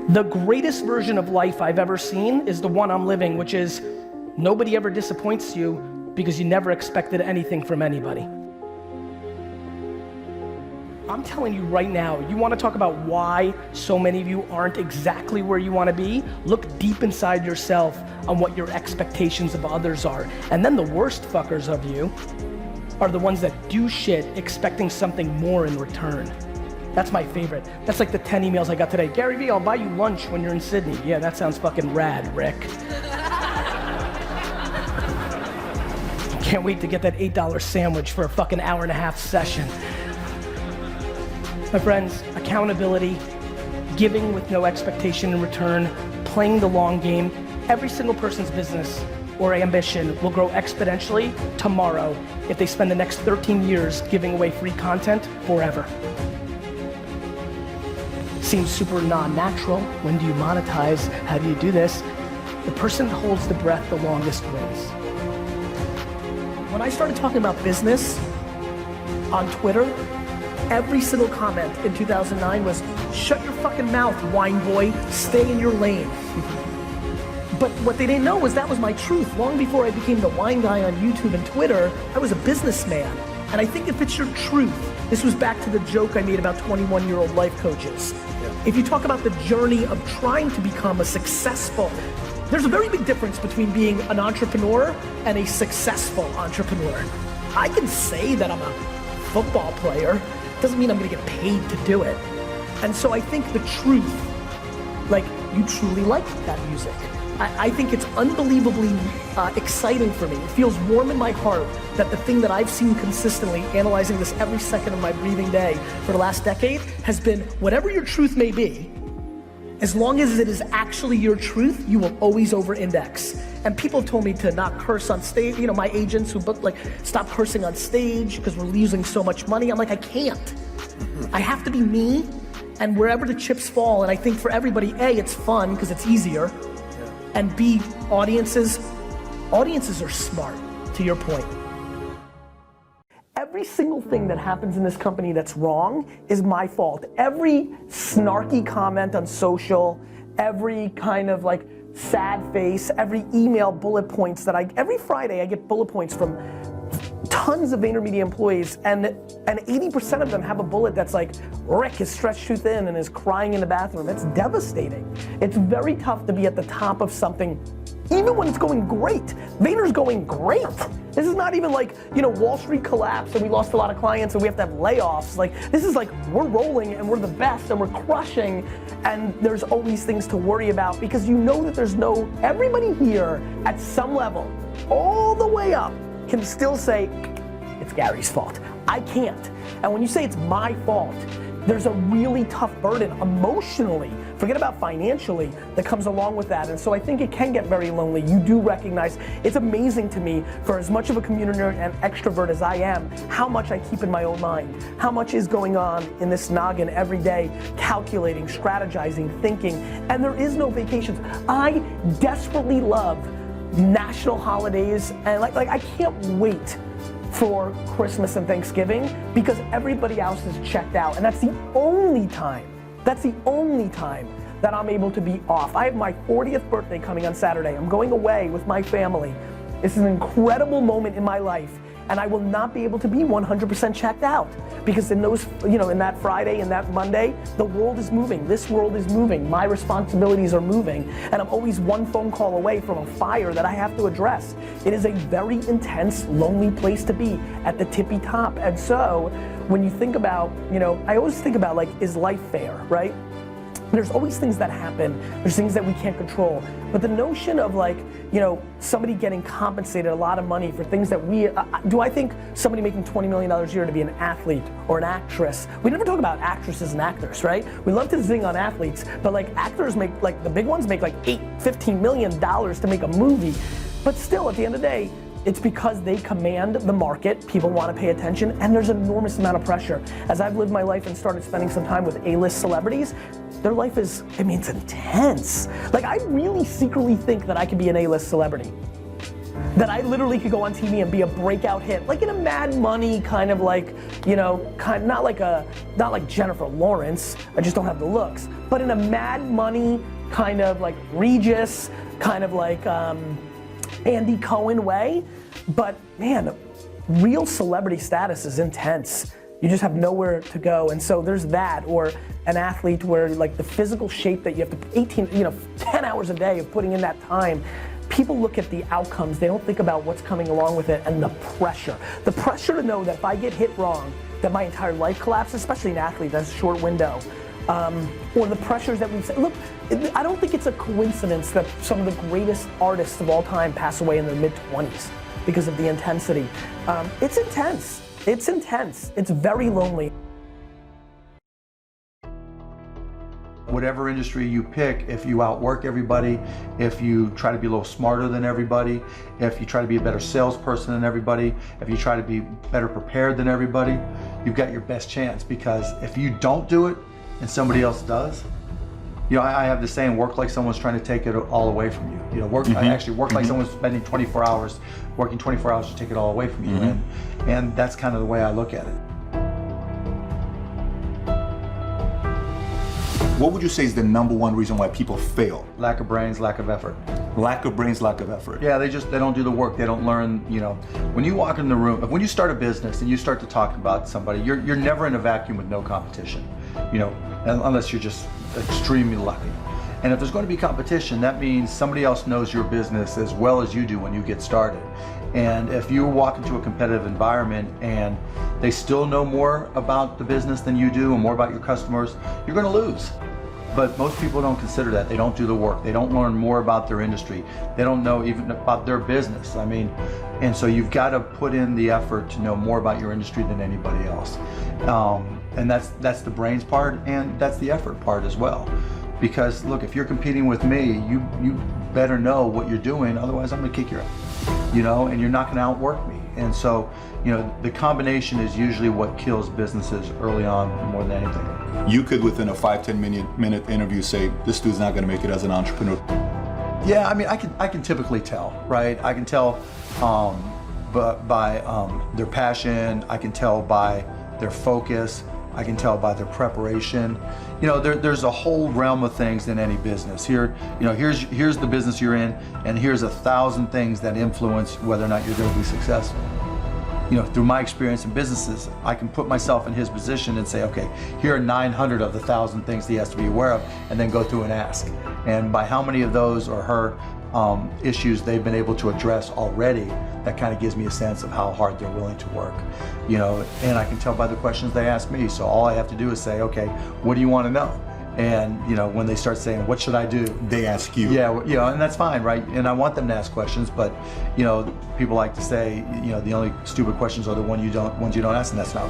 The greatest version of life I've ever seen is the one I'm living, which is nobody ever disappoints you because you never expected anything from anybody. I'm telling you right now, you want to talk about why so many of you aren't exactly where you want to be? Look deep inside yourself on what your expectations of others are. And then the worst fuckers of you are the ones that do shit expecting something more in return. That's my favorite. That's like the 10 emails I got today. Gary Vee, I'll buy you lunch when you're in Sydney. Yeah, that sounds fucking rad, Rick. Can't wait to get that $8 sandwich for a fucking hour-and-a-half session. My friends, accountability, giving with no expectation in return, playing the long game. Every single person's business or ambition will grow exponentially tomorrow if they spend the next 13 years giving away free content forever. Seems super non-natural. When do you monetize? How do you do this? The person that holds the breath the longest wins. When I started talking about business on Twitter, every single comment in 2009 was, shut your fucking mouth, wine boy, stay in your lane. But what they didn't know was that was my truth. Long before I became the wine guy on YouTube and Twitter, I was a businessman. And I think if it's your truth, this was back to the joke I made about 21-year-old life coaches. Yeah. If you talk about the journey of trying to become a successful, there's a very big difference between being an entrepreneur and a successful entrepreneur. I can say that I'm a football player, doesn't mean I'm gonna get paid to do it. And so I think the truth, like, you truly like that music. I think it's unbelievably exciting for me. It feels warm in my heart that the thing that I've seen consistently, analyzing this every second of my breathing day for the last decade, has been whatever your truth may be, as long as it is actually your truth, you will always over-index. And people have told me to not curse on stage. You know, my agents who book, like, stop cursing on stage because we're losing so much money. I'm like, I can't. I have to be me, and wherever the chips fall, and I think for everybody, A, it's fun because it's easier, and B, audiences are smart, to your point. Every single thing that happens in this company that's wrong is my fault. Every snarky comment on social, every kind of like sad face, every email bullet points that every Friday I get bullet points from tons of VaynerMedia employees, and 80% of them have a bullet that's like, Rick is stretched too thin and is crying in the bathroom. It's devastating. It's very tough to be at the top of something, even when it's going great. Vayner's going great. This is not even like, you know, Wall Street collapsed and we lost a lot of clients and we have to have layoffs. Like, this is like, we're rolling and we're the best and we're crushing, and there's always things to worry about because you know that everybody here at some level, all the way up, can still say, it's Gary's fault. I can't. And when you say it's my fault, there's a really tough burden emotionally, forget about financially, that comes along with that. And so I think it can get very lonely. You do recognize, it's amazing to me, for as much of a community nerd and extrovert as I am, how much I keep in my own mind, how much is going on in this noggin every day, calculating, strategizing, thinking, and there is no vacations. I desperately love national holidays, and like I can't wait for Christmas and Thanksgiving because everybody else is checked out, and that's the only time that I'm able to be off. I have my 40th birthday coming on Saturday. I'm going away with my family. It's an incredible moment in my life, and I will not be able to be 100% checked out because in those, you know, in that Friday and that Monday, the world is moving. This world is moving. My responsibilities are moving, and I'm always one phone call away from a fire that I have to address. It is a very intense, lonely place to be at the tippy top. And so when you think about, you know, I always think about, like, is life fair, right? There's always things that happen. There's things that we can't control. But the notion of, like, you know, somebody getting compensated a lot of money for things that do I think somebody making $20 million a year to be an athlete or an actress? We never talk about actresses and actors, right? We love to zing on athletes, but like actors make, like the big ones make like $15 million to make a movie. But still, at the end of the day, it's because they command the market, people want to pay attention, and there's an enormous amount of pressure. As I've lived my life and started spending some time with A-list celebrities, their life is, I mean, it's intense. Like, I really secretly think that I could be an A-list celebrity. that I literally could go on TV and be a breakout hit, like in a Mad Money kind of like, you know, not like Jennifer Lawrence, I just don't have the looks, but in a Mad Money kind of like Regis, kind of like Andy Cohen way. But man, real celebrity status is intense. You just have nowhere to go, and so there's that, or an athlete where like the physical shape that you have to, 10 hours a day of putting in that time. People look at the outcomes, they don't think about what's coming along with it, and the pressure. The pressure to know that if I get hit wrong, that my entire life collapses, especially an athlete, that's a short window. Or the pressures that we say. Look, I don't think it's a coincidence that some of the greatest artists of all time pass away in their mid-20s because of the intensity. It's intense. It's intense. It's very lonely. Whatever industry you pick, if you outwork everybody, if you try to be a little smarter than everybody, if you try to be a better salesperson than everybody, if you try to be better prepared than everybody, you've got your best chance. Because if you don't do it and somebody else does, I have the saying, work like someone's trying to take it all away from you. I actually work like someone's spending 24 hours, working 24 hours to take it all away from you. And that's kind of the way I look at it. What would you say is the #1 reason why people fail? Lack of brains, lack of effort. Lack of brains, lack of effort. Yeah, they don't do the work. They don't learn, when you walk in the room, when you start a business and you start to talk about somebody, you're never in a vacuum with no competition, unless you're just extremely lucky. And if there's going to be competition, that means somebody else knows your business as well as you do when you get started. And if you walk into a competitive environment and they still know more about the business than you do and more about your customers, you're going to lose. But most people don't consider that. They don't do the work. They don't learn more about their industry. They don't know even about their business. And so you've got to put in the effort to know more about your industry than anybody else. And that's the brains part, and that's the effort part as well. Because look, if you're competing with me, you better know what you're doing, otherwise I'm gonna kick your ass, and you're not gonna outwork me. And so, the combination is usually what kills businesses early on more than anything. You could, within a 5-10 minute interview, say, this dude's not gonna make it as an entrepreneur. Yeah, I can typically tell, right? I can tell by their passion, I can tell by their focus, I can tell by their preparation. There's a whole realm of things in any business. Here's the business you're in, and here's 1,000 things that influence whether or not you're going to be successful. Through my experience in businesses, I can put myself in his position and say, okay, here are 900 of the 1,000 things he has to be aware of, and then go through and ask. And by how many of those or her issues they've been able to address already, that kind of gives me a sense of how hard they're willing to work. And I can tell by the questions they ask me. So all I have to do is say, okay, what do you want to know? And when they start saying, what should I do? They ask you. Yeah, and that's fine, right? And I want them to ask questions, but people like to say, the only stupid questions are the ones you don't ask, and that's not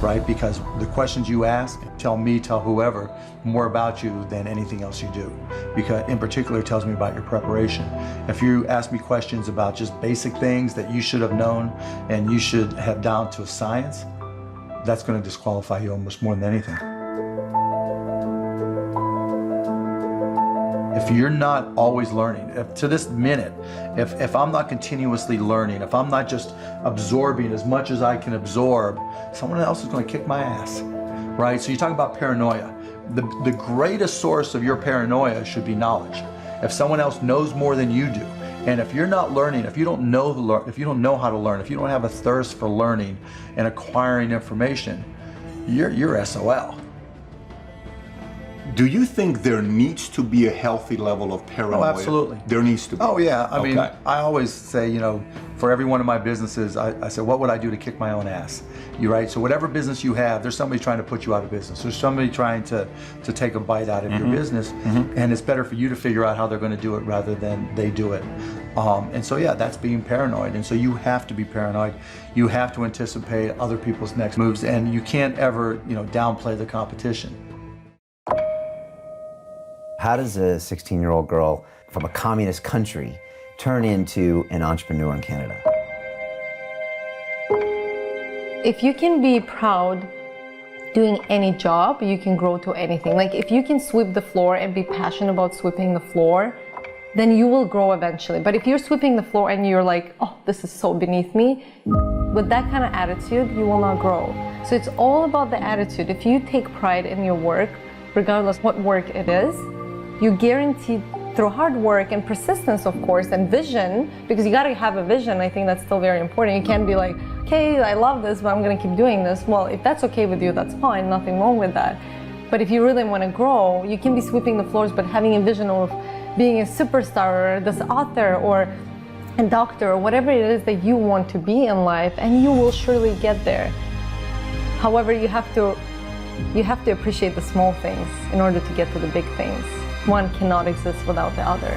right? Because the questions you ask tell whoever more about you than anything else you do. Because in particular, it tells me about your preparation. If you ask me questions about just basic things that you should have known and you should have down to a science, that's going to disqualify you almost more than anything. If you're not always learning, to this minute, if I'm not continuously learning, if I'm not just absorbing as much as I can absorb, someone else is going to kick my ass, right? So you talk about paranoia. The greatest source of your paranoia should be knowledge. If someone else knows more than you do, and if you're not learning, if you don't know how to learn, if you don't have a thirst for learning and acquiring information, you're SOL. Do you think there needs to be a healthy level of paranoia? Oh, absolutely. There needs to be. Oh, yeah. I mean, Okay. I always say, for every one of my businesses, I say, what would I do to kick my own ass? You're right. So whatever business you have, there's somebody trying to put you out of business. There's somebody trying to take a bite out of your business. And it's better for you to figure out how they're going to do it rather than they do it. And so, yeah, that's being paranoid. And so you have to be paranoid. You have to anticipate other people's next moves. And you can't ever, downplay the competition. How does a 16-year-old girl from a communist country turn into an entrepreneur in Canada? If you can be proud doing any job, you can grow to anything. Like if you can sweep the floor and be passionate about sweeping the floor, then you will grow eventually. But if you're sweeping the floor and you're like, oh, this is so beneath me, with that kind of attitude, you will not grow. So it's all about the attitude. If you take pride in your work, regardless what work it is, you guarantee through hard work and persistence, of course, and vision, because you gotta have a vision. I think that's still very important. You can't be like, okay, I love this, but I'm gonna keep doing this. Well, if that's okay with you, that's fine, nothing wrong with that. But if you really wanna grow, you can be sweeping the floors, but having a vision of being a superstar or this author or a doctor or whatever it is that you want to be in life, and you will surely get there. However, you have to appreciate the small things in order to get to the big things. One cannot exist without the other.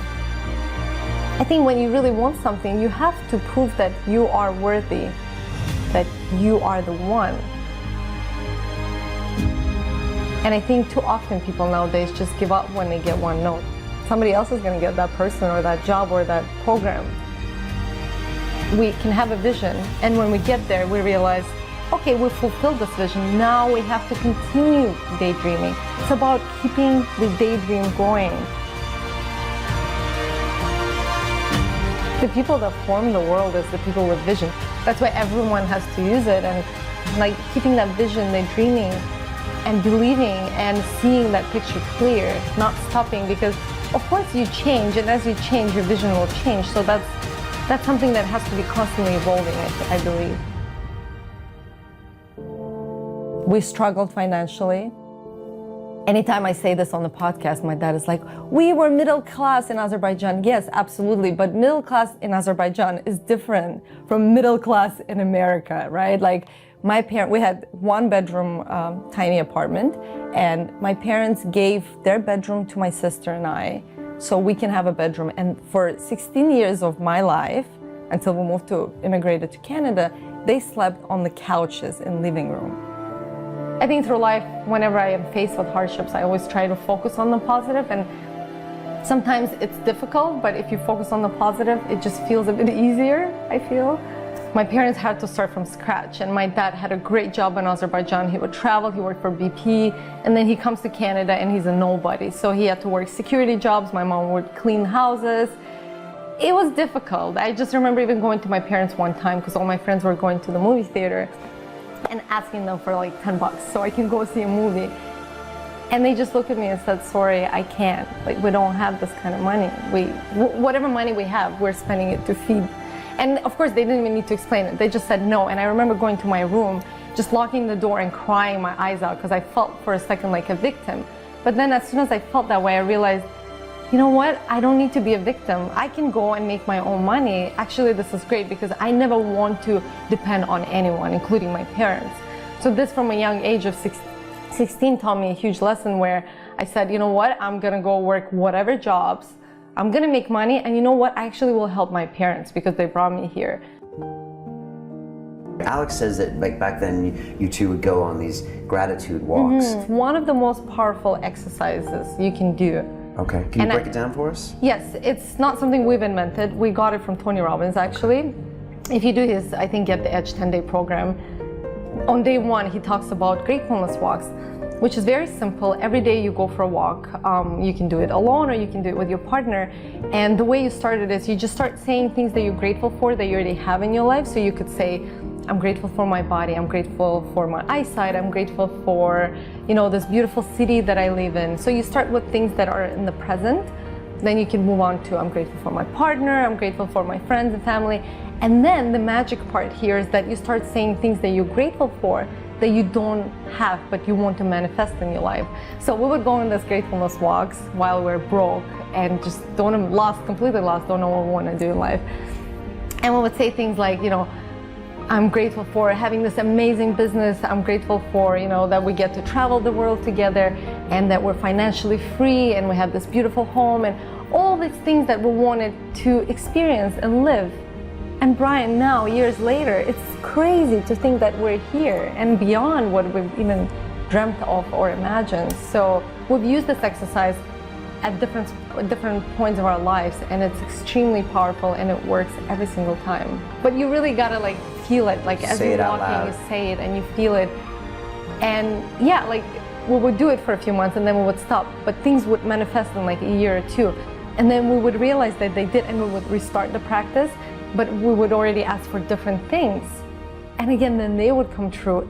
I think when you really want something, you have to prove that you are worthy, that you are the one. And I think too often people nowadays just give up when they get one no. Somebody else is going to get that person or that job or that program. We can have a vision, and when we get there, we realize, okay, we've fulfilled this vision. Now we have to continue daydreaming. It's about keeping the daydream going. The people that form the world is the people with vision. That's why everyone has to use it, and like keeping that vision, the dreaming, and believing and seeing that picture clear, not stopping, because of course you change, and as you change, your vision will change. So that's something that has to be constantly evolving, I believe. We struggled financially. Anytime I say this on the podcast, my dad is like, we were middle class in Azerbaijan. Yes, absolutely. But middle class in Azerbaijan is different from middle class in America, right? Like we had one bedroom, tiny apartment, and my parents gave their bedroom to my sister and I, so we can have a bedroom. And for 16 years of my life, until we immigrated to Canada, they slept on the couches in living room. I think through life, whenever I am faced with hardships, I always try to focus on the positive, and sometimes it's difficult, but if you focus on the positive, it just feels a bit easier, I feel. My parents had to start from scratch, and my dad had a great job in Azerbaijan. He would travel, he worked for BP, and then he comes to Canada and he's a nobody. So he had to work security jobs, my mom would clean houses. It was difficult. I just remember even going to my parents one time because all my friends were going to the movie theater and asking them for like $10 so I can go see a movie. And they just looked at me and said, sorry, I can't. Like, we don't have this kind of money. Whatever money we have, we're spending it to feed. And of course, they didn't even need to explain it. They just said no. And I remember going to my room, just locking the door and crying my eyes out because I felt for a second like a victim. But then as soon as I felt that way, I realized, you know what? I don't need to be a victim. I can go and make my own money. Actually, this is great because I never want to depend on anyone, including my parents. So this from a young age of 16 taught me a huge lesson where I said, you know what? I'm gonna go work whatever jobs. I'm gonna make money, and you know what? I actually will help my parents because they brought me here. Alex says that like back then you two would go on these gratitude walks. Mm-hmm. One of the most powerful exercises you can do. Okay, can you break it down for us? Yes, it's not something we've invented. We got it from Tony Robbins, actually. If you do his, I think, Get the Edge 10-day program, on day one, he talks about gratefulness walks, which is very simple. Every day you go for a walk. You can do it alone or you can do it with your partner. And the way you start it is you just start saying things that you're grateful for that you already have in your life. So you could say, I'm grateful for my body, I'm grateful for my eyesight, I'm grateful for, you know, this beautiful city that I live in. So you start with things that are in the present, then you can move on to I'm grateful for my partner, I'm grateful for my friends and family. And then the magic part here is that you start saying things that you're grateful for that you don't have but you want to manifest in your life. So we would go on these gratefulness walks while we're broke and just completely lost, don't know what we want to do in life. And we would say things like, you know, I'm grateful for having this amazing business. I'm grateful for, you know, that we get to travel the world together and that we're financially free and we have this beautiful home and all these things that we wanted to experience and live. And Brian, now, years later, it's crazy to think that we're here and beyond what we've even dreamt of or imagined. So we've used this exercise at different points of our lives, and it's extremely powerful and it works every single time. But you really gotta like feel it, like as you're walking, you say it and you feel it. And yeah, like we would do it for a few months and then we would stop, but things would manifest in like a year or two. And then we would realize that they did, and we would restart the practice, but we would already ask for different things. And again, then they would come true.